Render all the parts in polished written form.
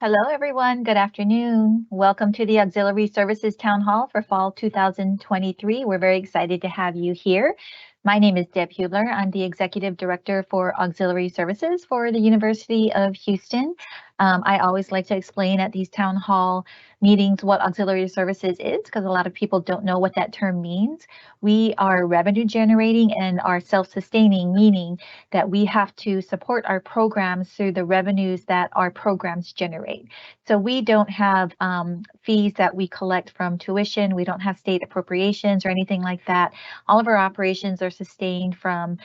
Hello, everyone. Good afternoon. Welcome to the Auxiliary Services Town Hall for Fall 2023. We're very excited to have you here. My name is Deb Hubler. I'm the Executive Director for Auxiliary Services for the University of Houston. I always like to explain at these town hall meetings what auxiliary services is because a lot of people don't know what that term means. We are revenue generating and are self-sustaining, meaning that we have to support our programs through the revenues that our programs generate. So we don't have fees that we collect from tuition. We don't have state appropriations or anything like that. All of our operations are sustained from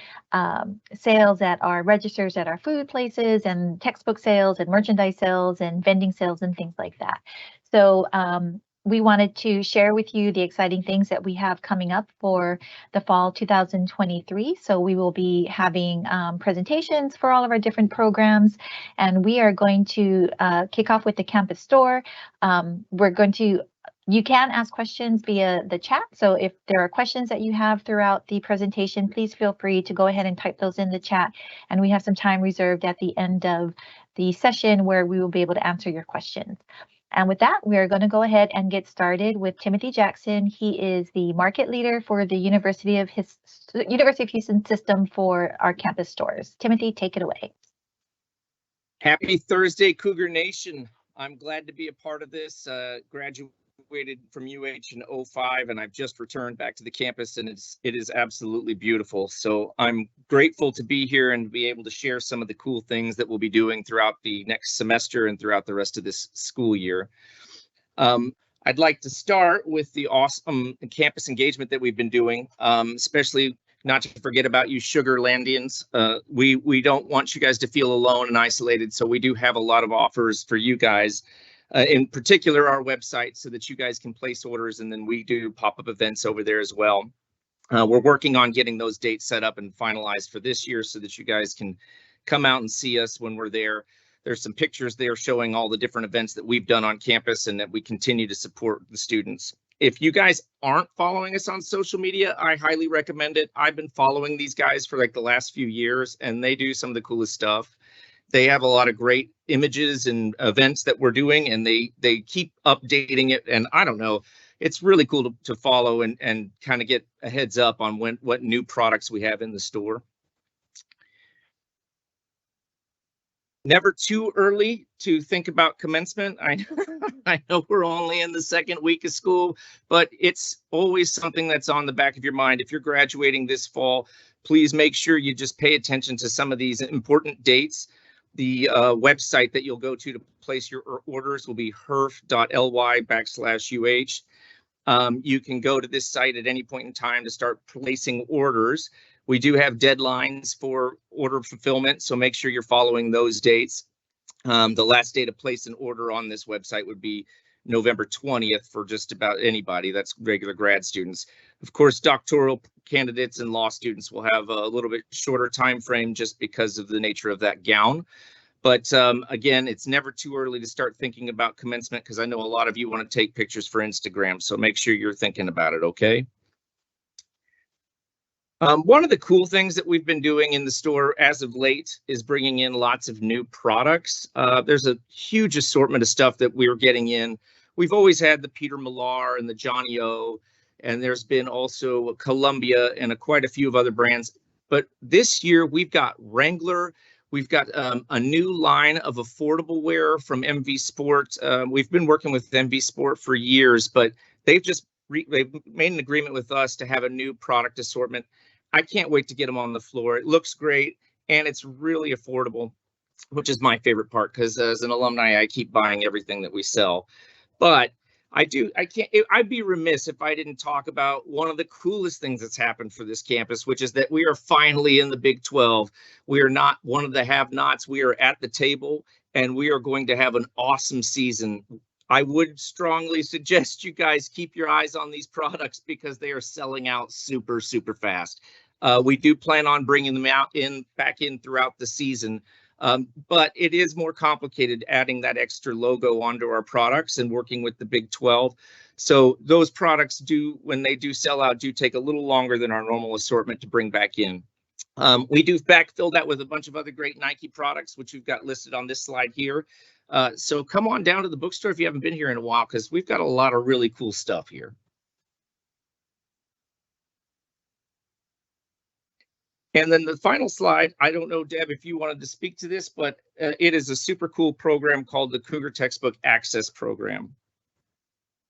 sales at our registers at our food places and textbook sales and merchandise sales and vending sales and things like that. So we wanted to share with you the exciting things that we have coming up for the fall 2023. So we will be having presentations for all of our different programs, and we are going to kick off with the campus store. You can ask questions via the chat. So if there are questions that you have throughout the presentation, please feel free to go ahead and type those in the chat. And we have some time reserved at the end of the session where we will be able to answer your questions. And with that, we are going to go ahead and get started with Timothy Jackson. He is the market leader for the University of Houston system for our campus stores. Timothy, take it away. Happy Thursday, Cougar Nation. I'm glad to be a part of this. Graduated from UH in 05, and I've just returned back to the campus, and it is absolutely beautiful. So I'm grateful to be here and be able to share some of the cool things that we'll be doing throughout the next semester and throughout the rest of this school year. I'd like to start with the awesome campus engagement that we've been doing, especially not to forget about you Sugarlandians. We don't want you guys to feel alone and isolated, so we do have a lot of offers for you guys. In particular, our website, so that you guys can place orders, and then we do pop-up events over there as well. We're working on getting those dates set up and finalized for this year so that you guys can come out and see us when we're there. There's some pictures there showing all the different events that we've done on campus and that we continue to support the students. If you guys aren't following us on social media, I highly recommend it. I've been following these guys for like the last few years, and they do some of the coolest stuff. They have a lot of great images and events that we're doing, and they keep updating it. And I don't know, it's really cool to follow and kind of get a heads up on what new products we have in the store. Never too early to think about commencement. I know we're only in the second week of school, but it's always something that's on the back of your mind. If you're graduating this fall, please make sure you just pay attention to some of these important dates. The website that you'll go to place your orders will be herf.ly/UH. You can go to this site at any point in time to start placing orders. We do have deadlines for order fulfillment, so make sure you're following those dates. The last day to place an order on this website would be November 20th for just about anybody. That's regular grad students. Of course, doctoral candidates and law students will have a little bit shorter time frame just because of the nature of that gown. But again, it's never too early to start thinking about commencement, because I know a lot of you want to take pictures for Instagram, so make sure you're thinking about it, okay? One of the cool things that we've been doing in the store as of late is bringing in lots of new products. There's a huge assortment of stuff that we're getting in. We've always had the Peter Millar and the Johnny O, and there's been also Columbia and quite a few of other brands. But this year we've got Wrangler. We've got a new line of affordable wear from MV Sport. We've been working with MV Sport for years, but they've made an agreement with us to have a new product assortment. I can't wait to get them on the floor. It looks great, and it's really affordable, which is my favorite part, because as an alumni, I keep buying everything that we sell. But I'd be remiss if I didn't talk about one of the coolest things that's happened for this campus, which is that we are finally in the Big 12. We are not one of the have-nots. We are at the table, and we are going to have an awesome season. I would strongly suggest you guys keep your eyes on these products because they are selling out super, super fast. We do plan on bringing them back in throughout the season. But it is more complicated adding that extra logo onto our products and working with the Big 12. So those products when they do sell out, do take a little longer than our normal assortment to bring back in. We do backfill that with a bunch of other great Nike products, which we've got listed on this slide here. So come on down to the bookstore if you haven't been here in a while, because we've got a lot of really cool stuff here. And then the final slide, I don't know, Deb, if you wanted to speak to this, but it is a super cool program called the Cougar Textbook Access Program.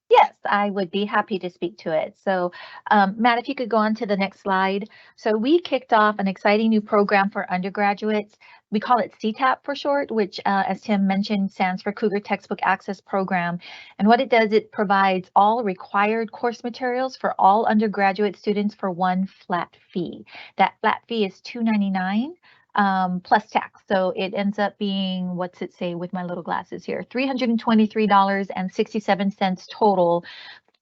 Yes, I would be happy to speak to it. So, Matt, if you could go on to the next slide. So we kicked off an exciting new program for undergraduates. We call it CTAP for short, which, as Tim mentioned, stands for Cougar Textbook Access Program. And what it does, it provides all required course materials for all undergraduate students for one flat fee. That flat fee is $2.99. Plus tax. So it ends up being, what's it say with my little glasses here, $323.67 total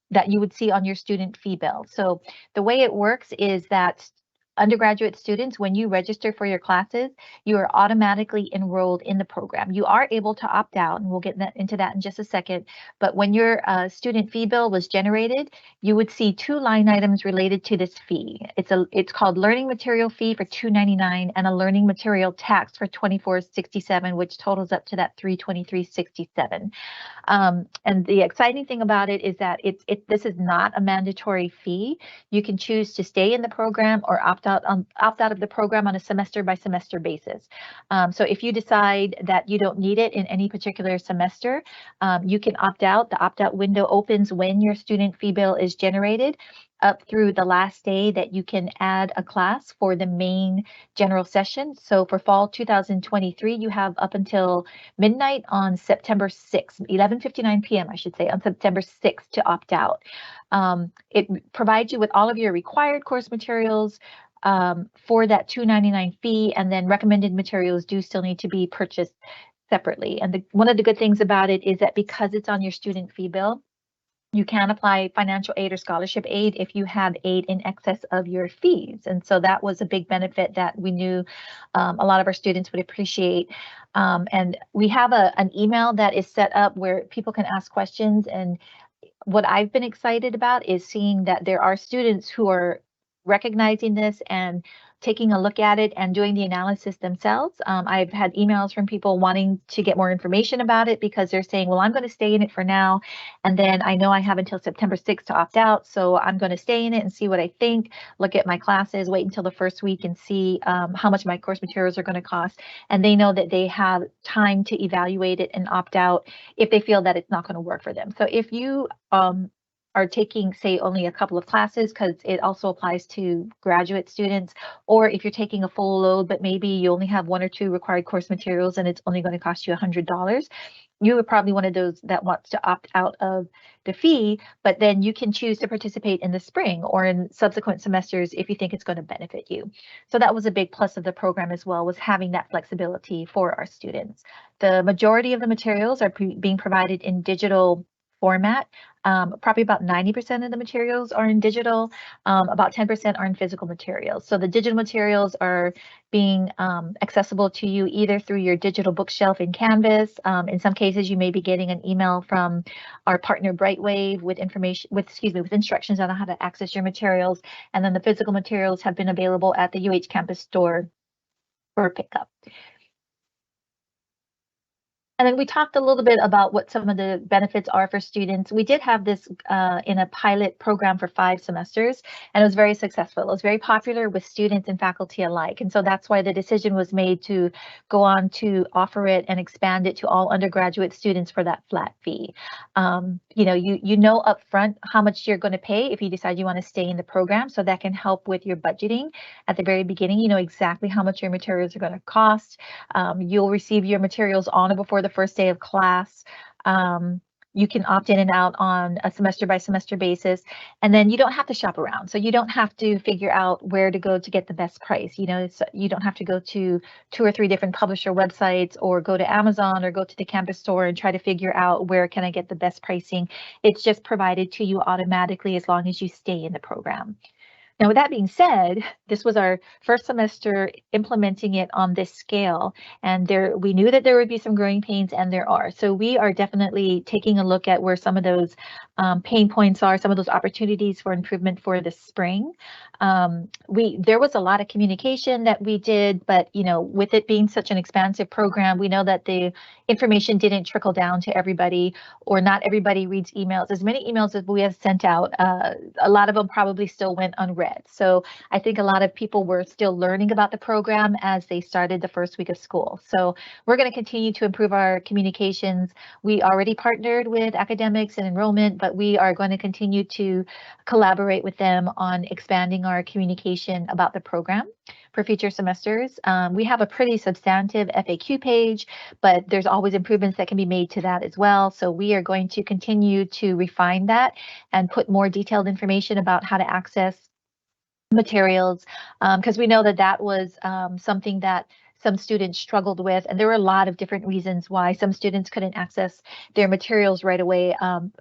that you would see on your student fee bill. So the way it works is that undergraduate students, when you register for your classes, you are automatically enrolled in the program. You are able to opt out, and we'll get into that in just a second. But when your student fee bill was generated, you would see two line items related to this fee. It's called learning material fee for $2.99 and a learning material tax for $24.67, which totals up to that $323.67. And the exciting thing about it is that this is not a mandatory fee. You can choose to stay in the program or opt out of the program on a semester by semester basis. So if you decide that you don't need it in any particular semester, you can opt out. The opt-out window opens when your student fee bill is generated, up through the last day that you can add a class for the main general session. So for fall 2023, you have up until midnight on September 6th, 11:59 p.m., I should say, on September 6th to opt out. It provides you with all of your required course materials for that $2.99 fee, and then recommended materials do still need to be purchased separately. And one of the good things about it is that because it's on your student fee bill, you can apply financial aid or scholarship aid if you have aid in excess of your fees. And so that was a big benefit that we knew a lot of our students would appreciate. And we have an email that is set up where people can ask questions. And what I've been excited about is seeing that there are students who are recognizing this and taking a look at it and doing the analysis themselves. I've had emails from people wanting to get more information about it because they're saying, well, I'm going to stay in it for now. And then I know I have until September 6th to opt out. So I'm going to stay in it and see what I think, look at my classes, wait until the first week and see how much my course materials are going to cost. And they know that they have time to evaluate it and opt out if they feel that it's not going to work for them. So if you are taking, say, only a couple of classes, because it also applies to graduate students, or if you're taking a full load, but maybe you only have one or two required course materials and it's only going to cost you $100, you are probably one of those that wants to opt out of the fee, but then you can choose to participate in the spring or in subsequent semesters if you think it's going to benefit you. So that was a big plus of the program as well, was having that flexibility for our students. The majority of the materials are being provided in digital format. Probably about 90% of the materials are in digital, about 10% are in physical materials. So the digital materials are being accessible to you either through your digital bookshelf in Canvas. In some cases, you may be getting an email from our partner Brightwave with instructions on how to access your materials. And then the physical materials have been available at the UH campus store for pickup. And then we talked a little bit about what some of the benefits are for students. We did have this in a pilot program for 5 semesters, and it was very successful. It was very popular with students and faculty alike. And so that's why the decision was made to go on to offer it and expand it to all undergraduate students for that flat fee. You know upfront how much you're going to pay if you decide you want to stay in the program. So that can help with your budgeting at the very beginning. You know exactly how much your materials are going to cost. You'll receive your materials on or before the first day of class. You can opt in and out on a semester by semester basis, and then you don't have to shop around. So you don't have to figure out where to go to get the best price. You don't have to go to 2 or 3 different publisher websites or go to Amazon or go to the campus store and try to figure out where can I get the best pricing. It's just provided to you automatically as long as you stay in the program. Now, with that being said, this was our first semester implementing it on this scale, and we knew that there would be some growing pains, and there are. So we are definitely taking a look at where some of those pain points are, some of those opportunities for improvement for the spring. There was a lot of communication that we did, but with it being such an expansive program, we know that the information didn't trickle down to everybody, or not everybody reads emails. As many emails as we have sent out, a lot of them probably still went unread. So I think a lot of people were still learning about the program as they started the first week of school. So we're going to continue to improve our communications. We already partnered with academics and enrollment, but we are going to continue to collaborate with them on expanding our communication about the program for future semesters. We have a pretty substantive FAQ page, but there's always improvements that can be made to that as well. So we are going to continue to refine that and put more detailed information about how to access materials, because we know that that was something that some students struggled with, and there were a lot of different reasons why some students couldn't access their materials right away.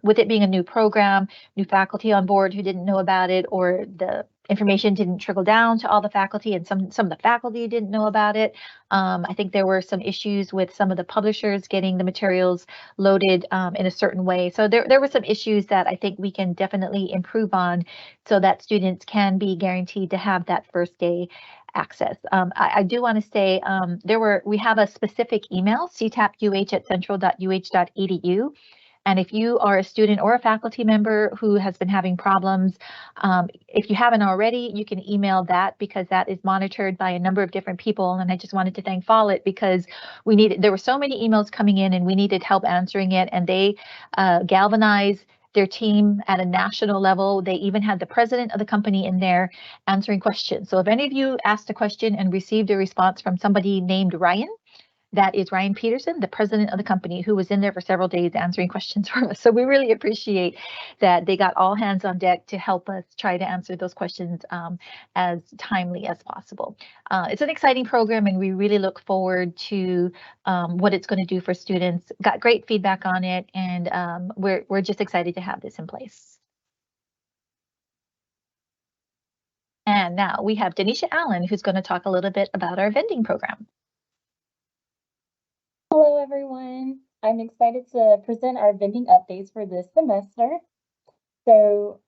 With it being a new program, new faculty on board who didn't know about it, or the information didn't trickle down to all the faculty, and some of the faculty didn't know about it. I think there were some issues with some of the publishers getting the materials loaded in a certain way. So there were some issues that I think we can definitely improve on, so that students can be guaranteed to have that first day access. I do want to say we have a specific email, ctapuh@central.uh.edu. And if you are a student or a faculty member who has been having problems, if you haven't already, you can email that, because that is monitored by a number of different people. And I just wanted to thank Follett, because there were so many emails coming in and we needed help answering it. And they galvanized their team at a national level. They even had the president of the company in there answering questions. So if any of you asked a question and received a response from somebody named Ryan, that is Ryan Peterson, the president of the company, who was in there for several days answering questions for us. So we really appreciate that they got all hands on deck to help us try to answer those questions as timely as possible. It's an exciting program, and we really look forward to what it's going to do for students. Got great feedback on it, and we're just excited to have this in place. And now we have Denisha Allen, who's going to talk a little bit about our vending program. Hello, everyone. I'm excited to present our vending updates for this semester. So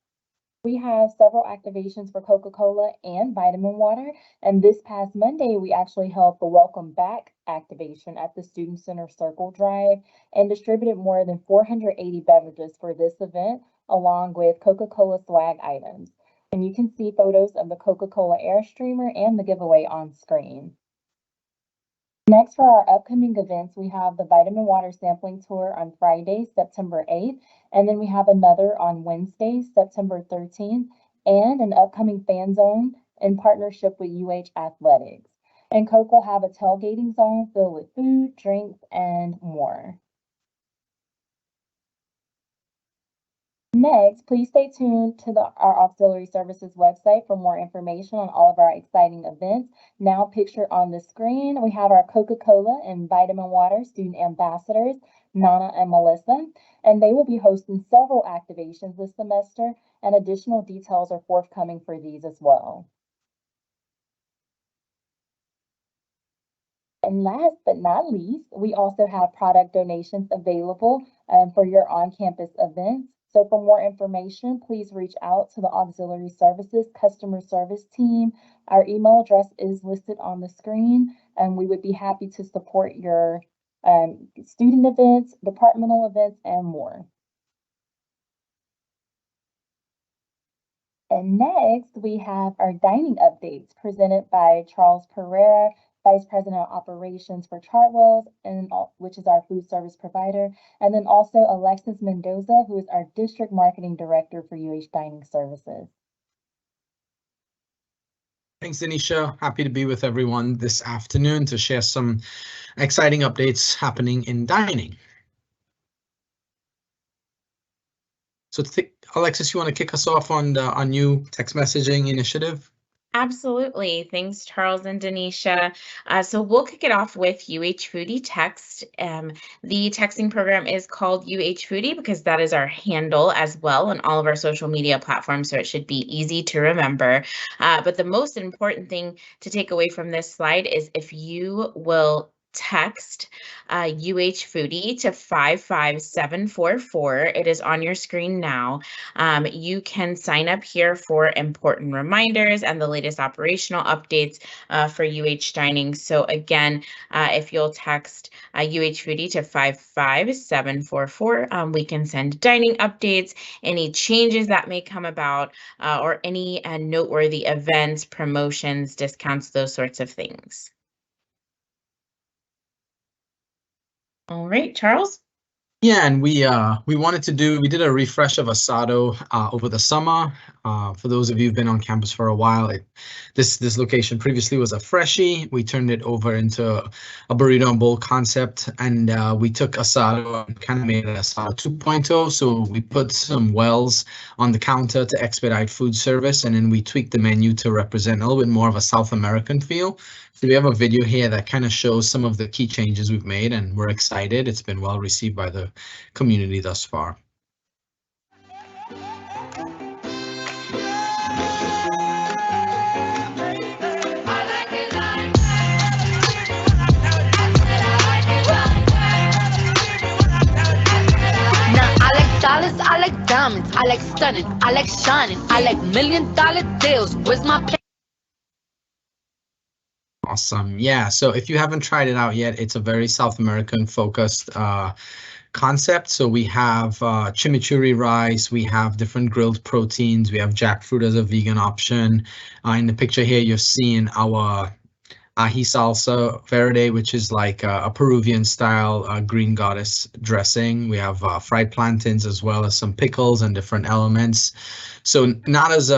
we have several activations for Coca-Cola and vitamin water. And this past Monday, we actually held the Welcome Back activation at the Student Center Circle Drive and distributed more than 480 beverages for this event, along with Coca-Cola swag items. And you can see photos of the Coca-Cola Airstreamer and the giveaway on screen. Next, for our upcoming events, we have the Vitamin Water Sampling Tour on Friday, September 8th, and then we have another on Wednesday, September 13th, and an upcoming fan zone in partnership with UH Athletics. And Coke will have a tailgating zone filled with food, drinks, and more. Next, please stay tuned to our Auxiliary Services website for more information on all of our exciting events. Now pictured on the screen, we have our Coca-Cola and Vitamin Water student ambassadors, Nana and Melissa, and they will be hosting several activations this semester, and additional details are forthcoming for these as well. And last but not least, we also have product donations available for your on-campus events. So for more information, please reach out to the Auxiliary Services Customer Service Team. Our email address is listed on the screen, and we would be happy to support your student events, departmental events, and more. And next, we have our dining updates presented by Charles Pereira, Vice President of Operations for Chartwells, which is our food service provider, and then also Alexis Mendoza, who is our District Marketing Director for UH Dining Services. Thanks, Denisha. Happy to be with everyone this afternoon to share some exciting updates happening in dining. So Alexis, you want to kick us off on our new text messaging initiative? Absolutely. Thanks, Charles and Denisha. So we'll kick it off with UH Foodie Text. The texting program is called UH Foodie because that is our handle as well on all of our social media platforms, so it should be easy to remember. But the most important thing to take away from this slide is if you will text UH Foodie to 55744. It is on your screen now. You can sign up here for important reminders and the latest operational updates for UH Dining. So again, if you'll text UH Foodie to 55744, we can send dining updates, any changes that may come about, or any noteworthy events, promotions, discounts, those sorts of things. All right, Charles. Yeah, and we did a refresh of Asado over the summer. For those of you who've been on campus for a while, this location previously was a Freshie. We turned it over into a burrito and bowl concept, and we took Asado and kind of made it Asado 2.0. So we put some wells on the counter to expedite food service, and then we tweaked the menu to represent a little bit more of a South American feel. So we have a video here that kind of shows some of the key changes we've made, and we're excited. It's been well received by the community thus far. Dollars, I like diamonds, I like stunning, I like shining, I like $1 million deals. Where's my pay? Awesome. Yeah. So if you haven't tried it out yet, it's a very South American focused concept. So we have chimichurri rice, we have different grilled proteins, we have jackfruit as a vegan option. In the picture here, you're seeing our ají salsa verde, which is like a Peruvian style green goddess dressing. We have fried plantains as well as some pickles and different elements. So not as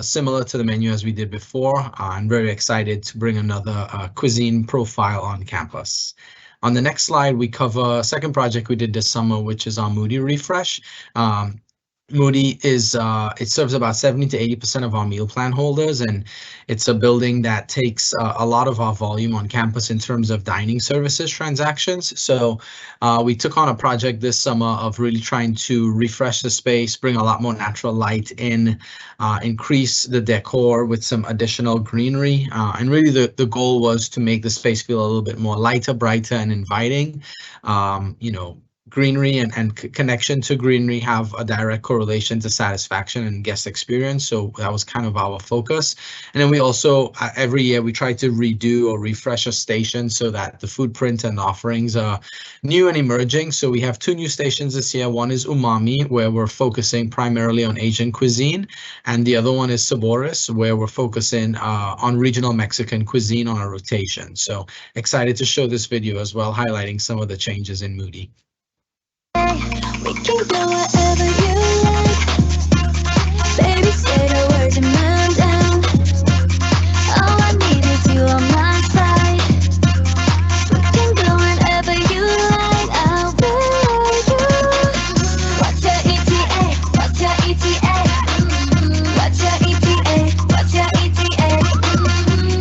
similar to the menu as we did before. I'm very excited to bring another cuisine profile on campus. On the next slide, we cover a second project we did this summer, which is our Moody refresh. Moody is it serves about 70 to 80% of our meal plan holders, and it's a building that takes a lot of our volume on campus in terms of dining services transactions. So we took on a project this summer of really trying to refresh the space, bring a lot more natural light in, increase the decor with some additional greenery. And really the goal was to make the space feel a little bit more lighter, brighter, and inviting. Greenery and connection to greenery have a direct correlation to satisfaction and guest experience. So that was kind of our focus. And then we also, every year, we try to redo or refresh a station so that the footprint and offerings are new and emerging. So we have 2 new stations this year. One is Umami, where we're focusing primarily on Asian cuisine. And the other one is Sabores, where we're focusing on regional Mexican cuisine on a rotation. So excited to show this video as well, highlighting some of the changes in Moody. We can go wherever you like. Baby, say the words and man down. All I need is you on my side. We can go wherever you like. I'll follow you. What's your ETA? What's your ETA? What's your ETA? What's your ETA?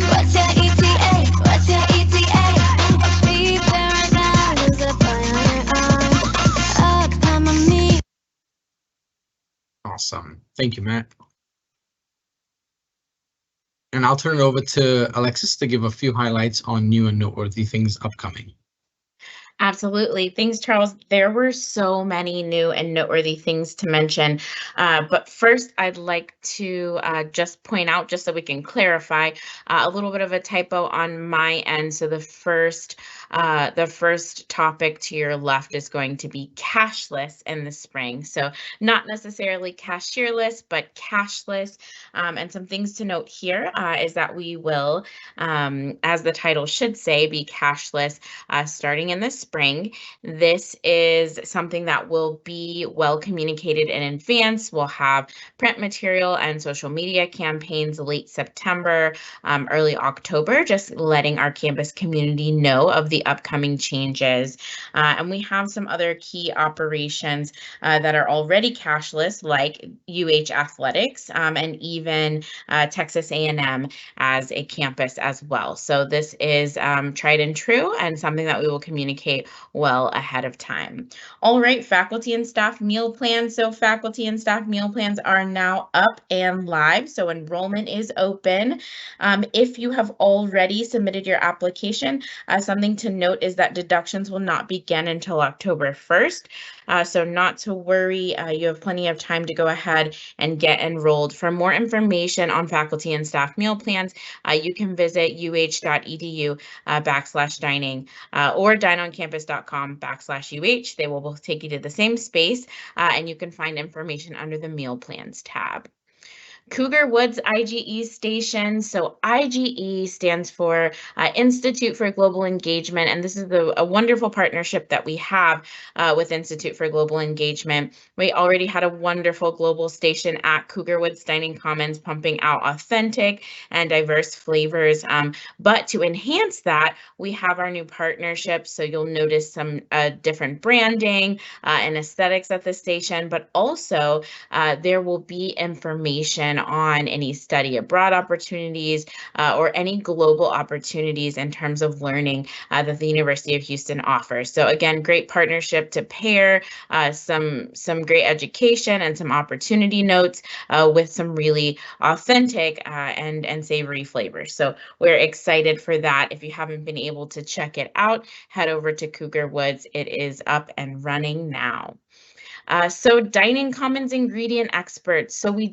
What's your ETA? What's your ETA? I'll be there right now. There's a boy on your arm. Awesome. Thank you, Matt. And I'll turn it over to Alexis to give a few highlights on new and noteworthy things upcoming. Absolutely. Thanks, Charles. There were so many new and noteworthy things to mention. But first, I'd like to just point out, just so we can clarify, a little bit of a typo on my end. So the first topic to your left is going to be cashless in the spring. So not necessarily cashierless, but cashless. And some things to note here is that we will, as the title should say, be cashless starting in the spring. This is something that will be well communicated in advance. We'll have print material and social media campaigns late September, early October, just letting our campus community know of the the upcoming changes. And we have some other key operations that are already cashless, like UH Athletics and even Texas A&M as a campus as well. So this is tried and true and something that we will communicate well ahead of time. All right, faculty and staff meal plans. So faculty and staff meal plans are now up and live. So enrollment is open. If you have already submitted your application, something to note is that deductions will not begin until October 1st. So not to worry, you have plenty of time to go ahead and get enrolled. For more information on faculty and staff meal plans, you can visit uh.uh.edu/dining or dineoncampus.com/UH. They will both take you to the same space, and you can find information under the meal plans tab. Cougar Woods IGE station. So IGE stands for Institute for Global Engagement, and this is a wonderful partnership that we have with Institute for Global Engagement. We already had a wonderful global station at Cougar Woods Dining Commons, pumping out authentic and diverse flavors. But to enhance that, we have our new partnership. So you'll notice some different branding and aesthetics at the station, but also there will be information on any study abroad opportunities or any global opportunities in terms of learning that the University of Houston offers. So again, great partnership to pair some great education and some opportunity notes with some really authentic and savory flavors. So we're excited for that. If you haven't been able to check it out, head over to Cougar Woods. It is up and running now. So Dining Commons ingredient experts. So we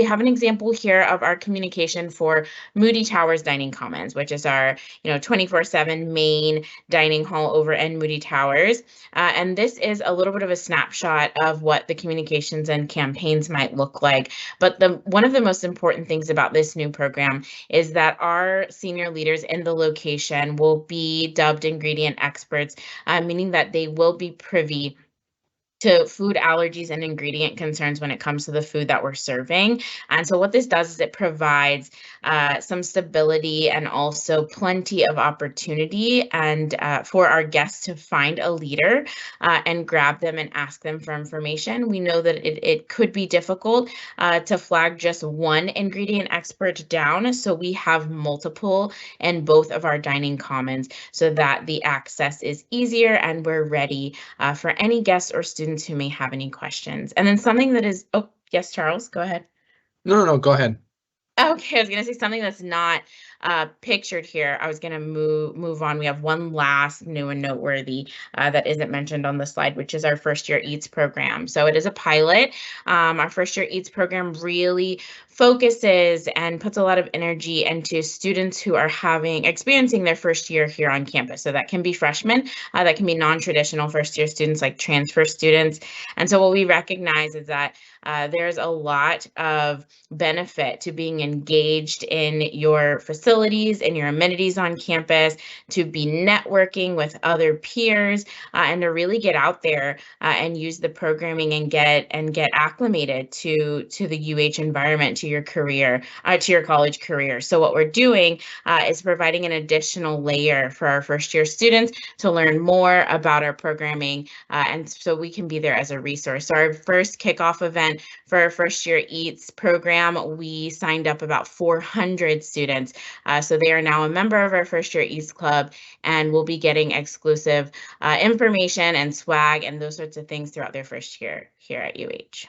have an example here of our communication for Moody Towers Dining Commons, which is our 24/7 main dining hall over in Moody Towers. And this is a little bit of a snapshot of what the communications and campaigns might look like. But one of the most important things about this new program is that our senior leaders in the location will be dubbed ingredient experts, meaning that they will be privy to food allergies and ingredient concerns when it comes to the food that we're serving. And so what this does is it provides some stability and also plenty of opportunity and for our guests to find a leader and grab them and ask them for information. We know that it could be difficult to flag just one ingredient expert down. So we have multiple in both of our dining commons so that the access is easier and we're ready for any guests or students who may have any questions. And then something that is, oh, yes, Charles, go ahead. No, go ahead. Okay, I was going to say something that's not pictured here. I was going to move on. We have one last new and noteworthy that isn't mentioned on the slide, which is our First Year Eats program. So it is a pilot. Our First Year Eats program really focuses and puts a lot of energy into students who are experiencing their first year here on campus. So that can be freshmen, that can be non-traditional first year students like transfer students. And so what we recognize is that there's a lot of benefit to being engaged in your facilities and your amenities on campus, to be networking with other peers, and to really get out there and use the programming and get acclimated to the UH environment, to your career, to your college career. So what we're doing is providing an additional layer for our first year students to learn more about our programming, and so we can be there as a resource. So our first kickoff event for our First Year Eats program, we signed up about 400 students. So they are now a member of our First Year Eats Club and will be getting exclusive information and swag and those sorts of things throughout their first year here at UH.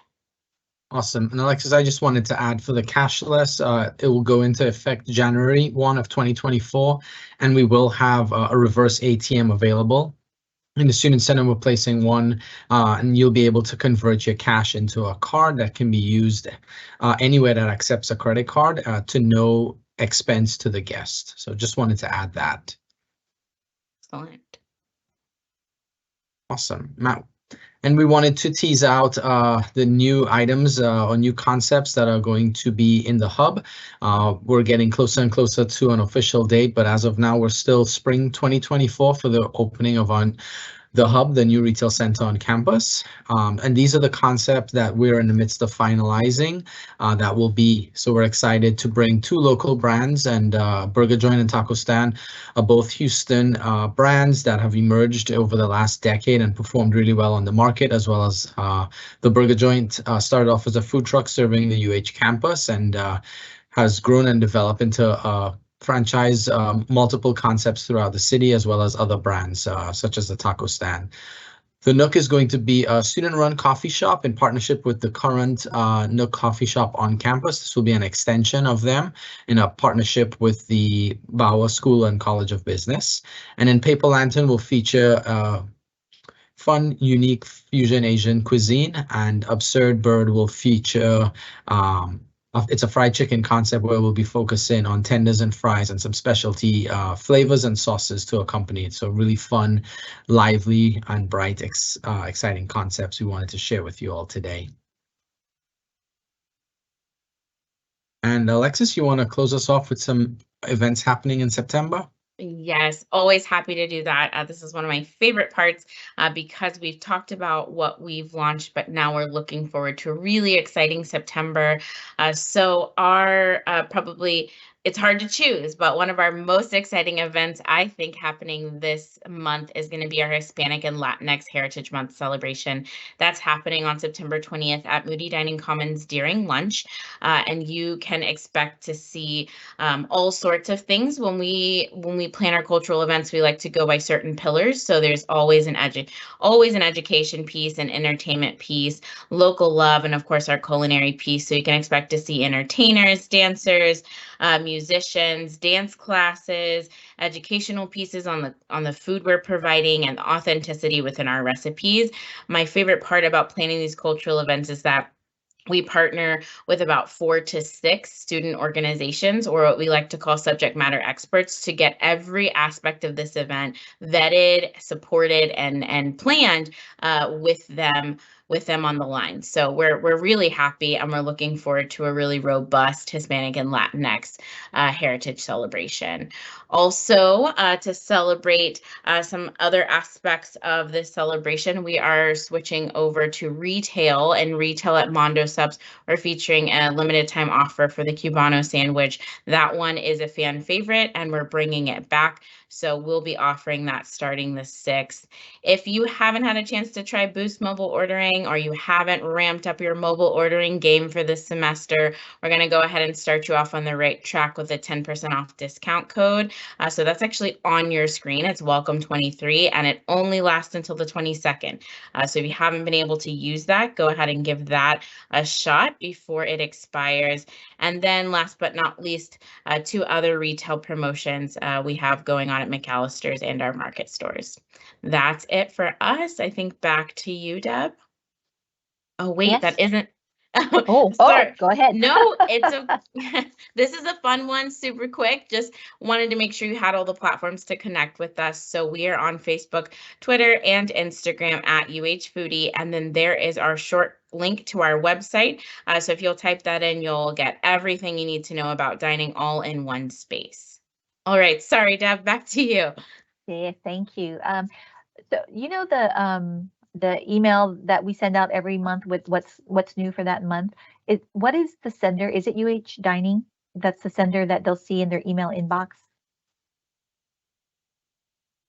Awesome. And Alexis, I just wanted to add for the cashless, it will go into effect January 1 of 2024, and we will have a reverse ATM available. In the Student Center, we're placing one, and you'll be able to convert your cash into a card that can be used anywhere that accepts a credit card to no expense to the guest. So just wanted to add that. Excellent. Awesome, Matt. And we wanted to tease out the new items or new concepts that are going to be in the hub. We're getting closer and closer to an official date, but as of now, we're still spring 2024 for the opening of our the hub, the new retail center on campus. And these are the concepts that we're in the midst of finalizing. That will be, so we're excited to bring 2 local brands, and Burger Joint and Taco Stand are both Houston brands that have emerged over the last decade and performed really well on the market, as well as the Burger Joint started off as a food truck serving the UH campus, and has grown and developed into franchise multiple concepts throughout the city, as well as other brands such as the Taco Stand. The Nook is going to be a student-run coffee shop in partnership with the current Nook coffee shop on campus. This will be an extension of them in a partnership with the Bauer School and College of Business. And then Paper Lantern will feature fun, unique fusion Asian cuisine, and Absurd Bird will feature it's a fried chicken concept where we'll be focusing on tenders and fries and some specialty flavors and sauces to accompany it. So really fun, lively, and bright, exciting concepts we wanted to share with you all today. And Alexis, you want to close us off with some events happening in September? Yes, always happy to do that. This is one of my favorite parts because we've talked about what we've launched, but now we're looking forward to a really exciting September. So our probably, it's hard to choose, but one of our most exciting events, I think, happening this month is going to be our Hispanic and Latinx Heritage Month celebration. That's happening on September 20th at Moody Dining Commons during lunch. And you can expect to see all sorts of things. When we plan our cultural events, we like to go by certain pillars. So there's always an education piece, an entertainment piece, local love, and of course our culinary piece. So you can expect to see entertainers, dancers, musicians, dance classes, educational pieces on the food we're providing, and the authenticity within our recipes. My favorite part about planning these cultural events is that we partner with about 4 to 6 student organizations, or what we like to call subject matter experts, to get every aspect of this event vetted, supported, and planned with them on the line. So we're really happy, and we're looking forward to a really robust Hispanic and Latinx heritage celebration. Also, to celebrate some other aspects of this celebration, we are switching over to retail, and retail at Mondo Subs are featuring a limited time offer for the Cubano sandwich. That one is a fan favorite, and we're bringing it back. So we'll be offering that starting the 6th. If you haven't had a chance to try Boost mobile ordering, or you haven't ramped up your mobile ordering game for this semester, we're going to go ahead and start you off on the right track with a 10% off discount code. So that's actually on your screen. It's Welcome23, and it only lasts until the 22nd. So if you haven't been able to use that, go ahead and give that a shot before it expires. And then last but not least, 2 other retail promotions we have going on at McAllister's and our market stores. That's it for us. I think back to you, Deb. Oh, wait, Yes. that isn't. Sorry. Go ahead. No, this is a fun one, super quick. Just wanted to make sure you had all the platforms to connect with us. So we are on Facebook, Twitter, and Instagram at UH and then there is our short link to our website. So if you'll type that in, you'll get everything you need to know about dining all in one space. All right, sorry, Deb, back to you. Yeah, thank you. So you know the email that we send out every month with what's new for that month. What is the sender? Is it UH Dining? That's the sender that they'll see in their email inbox.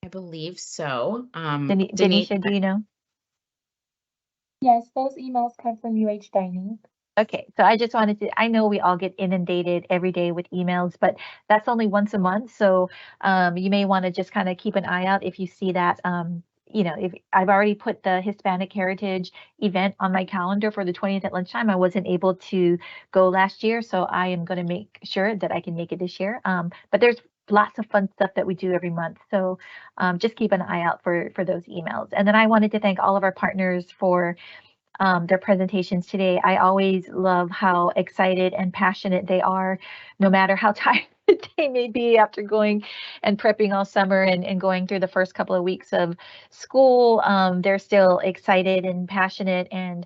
I believe so. Denisha, do you know? Yes, those emails come from UH Dining. Okay, so I just wanted to, I know we all get inundated every day with emails, but that's only once a month. So you may want to just kind of keep an eye out if you see that. You know, if I've already put the Hispanic Heritage event on my calendar for the 20th at lunchtime. I wasn't able to go last year, so I am going to make sure that I can make it this year. But there's lots of fun stuff that we do every month. So just keep an eye out for those emails. And then I wanted to thank all of our partners for their presentations today. I always love how excited and passionate they are, no matter how tired they may be after going and prepping all summer and going through the first couple of weeks of school. They're still excited and passionate and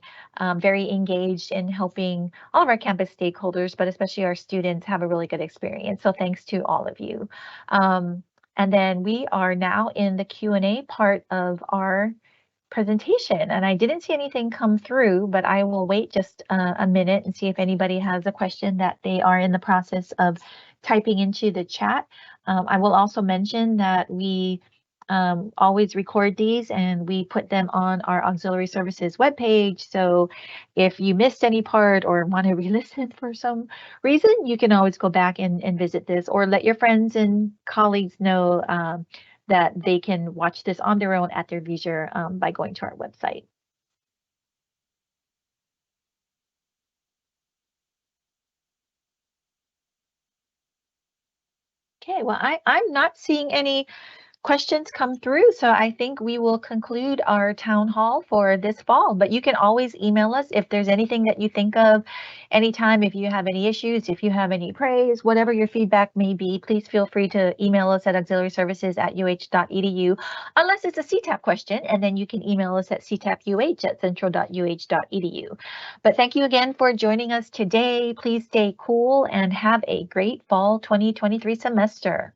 very engaged in helping all of our campus stakeholders, but especially our students, have a really good experience. So thanks to all of you. And then we are now in the Q&A part of our presentation, and I didn't see anything come through, but I will wait just a minute and see if anybody has a question that they are in the process of typing into the chat. I will also mention that we always record these and we put them on our auxiliary services webpage. So if you missed any part or want to re-listen for some reason, you can always go back and visit this, or let your friends and colleagues know that they can watch this on their own at their leisure by going to our website. Okay, well, I'm not seeing any questions come through, so I think we will conclude our town hall for this fall. But you can always email us if there's anything that you think of anytime. If you have any issues, if you have any praise, whatever your feedback may be, please feel free to email us at auxiliaryservices@uh.edu, unless it's a CTAP question, and then you can email us at ctapuh@central.uh.edu. But thank you again for joining us today. Please stay cool and have a great fall 2023 semester.